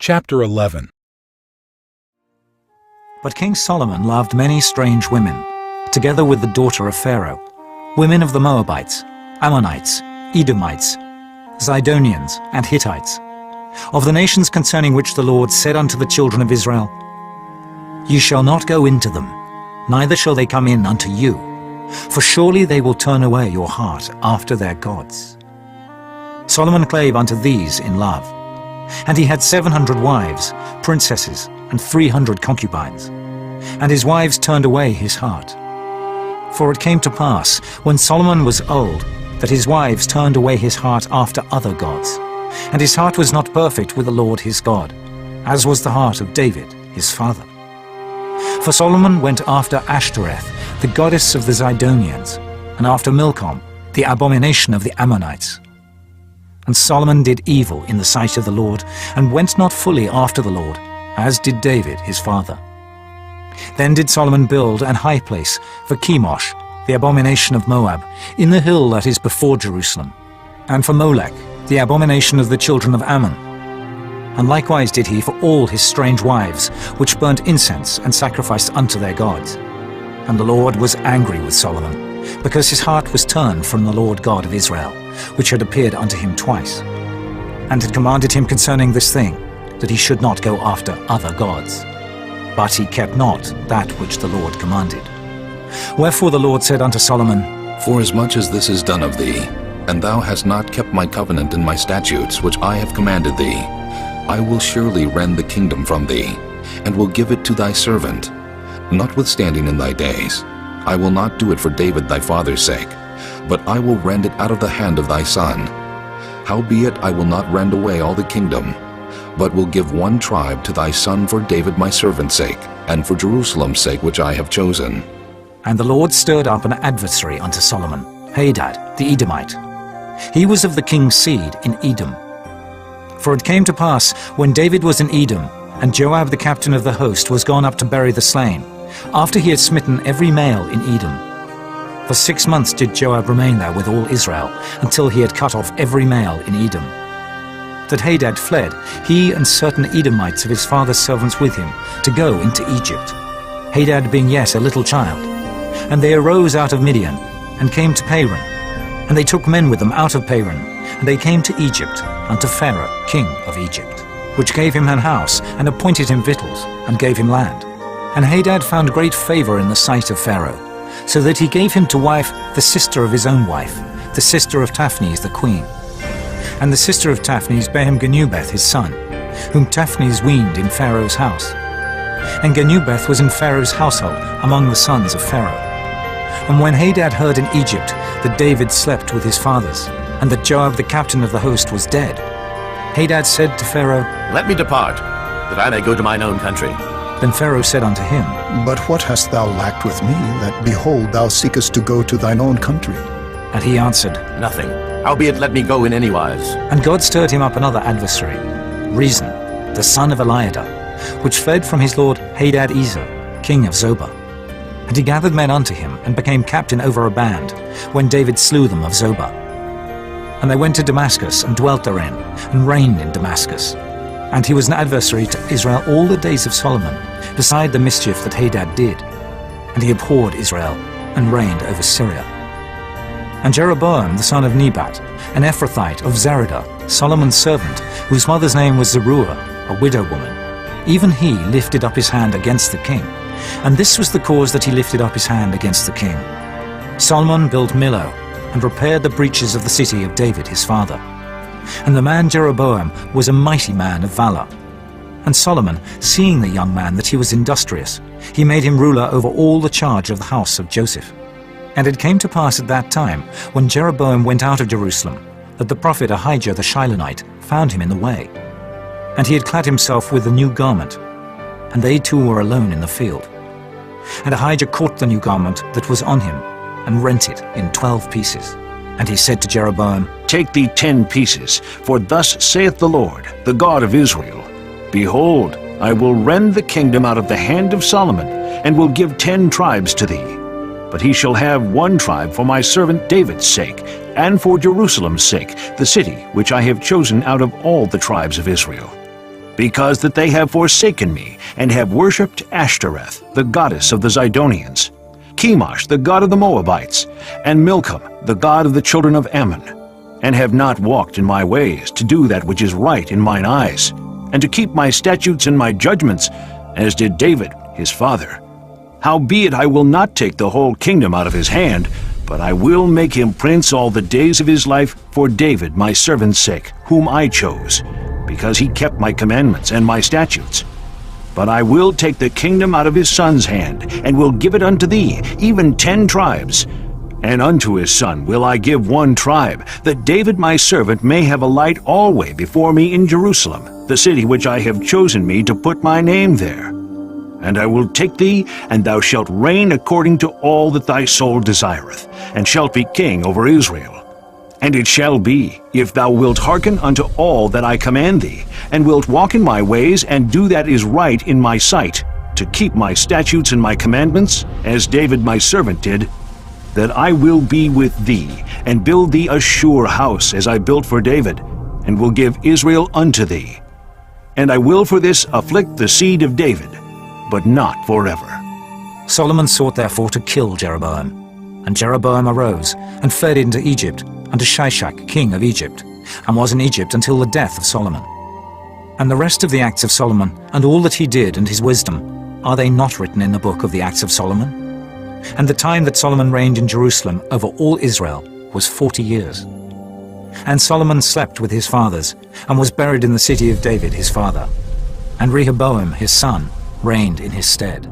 Chapter 11. But King Solomon loved many strange women, together with the daughter of Pharaoh, women of the Moabites, Ammonites, Edomites, Zidonians, and Hittites, of the nations concerning which the Lord said unto the children of Israel, Ye shall not go into them, neither shall they come in unto you, for surely they will turn away your heart after their gods. Solomon clave unto these in love, and he had 700 wives, princesses, and 300 concubines. And his wives turned away his heart. For it came to pass, when Solomon was old, that his wives turned away his heart after other gods. And his heart was not perfect with the Lord his God, as was the heart of David his father. For Solomon went after Ashtoreth, the goddess of the Zidonians, and after Milcom, the abomination of the Ammonites. And Solomon did evil in the sight of the Lord, and went not fully after the Lord, as did David his father. Then did Solomon build an high place for Chemosh, the abomination of Moab, in the hill that is before Jerusalem, and for Molech, the abomination of the children of Ammon. And likewise did he for all his strange wives, which burnt incense and sacrificed unto their gods. And the Lord was angry with Solomon, because his heart was turned from the Lord God of Israel, which had appeared unto him twice, and had commanded him concerning this thing, that he should not go after other gods. But he kept not that which the Lord commanded. Wherefore the Lord said unto Solomon, Forasmuch as this is done of thee, and thou hast not kept my covenant and my statutes which I have commanded thee, I will surely rend the kingdom from thee, and will give it to thy servant, notwithstanding in thy days. I will not do it for David thy father's sake, but I will rend it out of the hand of thy son. Howbeit I will not rend away all the kingdom, but will give one tribe to thy son for David my servant's sake, and for Jerusalem's sake which I have chosen. And the Lord stirred up an adversary unto Solomon, Hadad the Edomite. He was of the king's seed in Edom. For it came to pass, when David was in Edom, and Joab the captain of the host was gone up to bury the slain, after he had smitten every male in Edom. For 6 months did Joab remain there with all Israel, until he had cut off every male in Edom. That Hadad fled, he and certain Edomites of his father's servants with him, to go into Egypt, Hadad being yet a little child. And they arose out of Midian, and came to Paran. And they took men with them out of Paran, and they came to Egypt, unto Pharaoh king of Egypt, which gave him an house, and appointed him victuals, and gave him land. And Hadad found great favor in the sight of Pharaoh, so that he gave him to wife the sister of his own wife, the sister of Taphnes the queen. And the sister of Taphnes bare him Genubeth his son, whom Taphnes weaned in Pharaoh's house. And Genubeth was in Pharaoh's household among the sons of Pharaoh. And when Hadad heard in Egypt that David slept with his fathers, and that Joab the captain of the host was dead, Hadad said to Pharaoh, Let me depart, that I may go to mine own country. Then Pharaoh said unto him, But what hast thou lacked with me, that, behold, thou seekest to go to thine own country? And he answered, Nothing. Howbeit let me go in any wise. And God stirred him up another adversary, Rezon, the son of Eliada, which fled from his lord Hadad-ezer, king of Zobah. And he gathered men unto him, and became captain over a band, when David slew them of Zobah. And they went to Damascus, and dwelt therein, and reigned in Damascus. And he was an adversary to Israel all the days of Solomon, beside the mischief that Hadad did. And he abhorred Israel, and reigned over Syria. And Jeroboam the son of Nebat, an Ephrathite of Zeradah, Solomon's servant, whose mother's name was Zeruiah, a widow woman, even he lifted up his hand against the king. And this was the cause that he lifted up his hand against the king. Solomon built Millo, and repaired the breaches of the city of David his father. And the man Jeroboam was a mighty man of valor. And Solomon, seeing the young man that he was industrious, he made him ruler over all the charge of the house of Joseph. And it came to pass at that time, when Jeroboam went out of Jerusalem, that the prophet Ahijah the Shilonite found him in the way. And he had clad himself with a new garment, and they two were alone in the field. And Ahijah caught the new garment that was on him, and rent it in 12 pieces. And he said to Jeroboam, Take thee 10 pieces, for thus saith the Lord, the God of Israel, Behold, I will rend the kingdom out of the hand of Solomon, and will give 10 tribes to thee. But he shall have 1 tribe for my servant David's sake, and for Jerusalem's sake, the city which I have chosen out of all the tribes of Israel. because that they have forsaken me, and have worshipped Ashtoreth, the goddess of the Zidonians, Chemosh, the god of the Moabites, and Milcom, the god of the children of Ammon, and have not walked in my ways, to do that which is right in mine eyes, and to keep my statutes and my judgments, as did David his father. Howbeit I will not take the whole kingdom out of his hand, but I will make him prince all the days of his life for David my servant's sake, whom I chose, because he kept my commandments and my statutes. But I will take the kingdom out of his son's hand, and will give it unto thee, even 10 tribes. And unto his son will I give 1 tribe, that David my servant may have a light alway before me in Jerusalem, the city which I have chosen me to put my name there. And I will take thee, and thou shalt reign according to all that thy soul desireth, and shalt be king over Israel. And it shall be, if thou wilt hearken unto all that I command thee, and wilt walk in my ways, and do that is right in my sight, to keep my statutes and my commandments, as David my servant did, that I will be with thee, and build thee a sure house, as I built for David, and will give Israel unto thee. And I will for this afflict the seed of David, but not forever. Solomon sought therefore to kill Jeroboam. And Jeroboam arose, and fled into Egypt, unto Shishak king of Egypt, and was in Egypt until the death of Solomon. And the rest of the acts of Solomon, and all that he did, and his wisdom, are they not written in the book of the acts of Solomon? And the time that Solomon reigned in Jerusalem over all Israel was 40 years. And Solomon slept with his fathers, and was buried in the city of David his father. And Rehoboam his son reigned in his stead.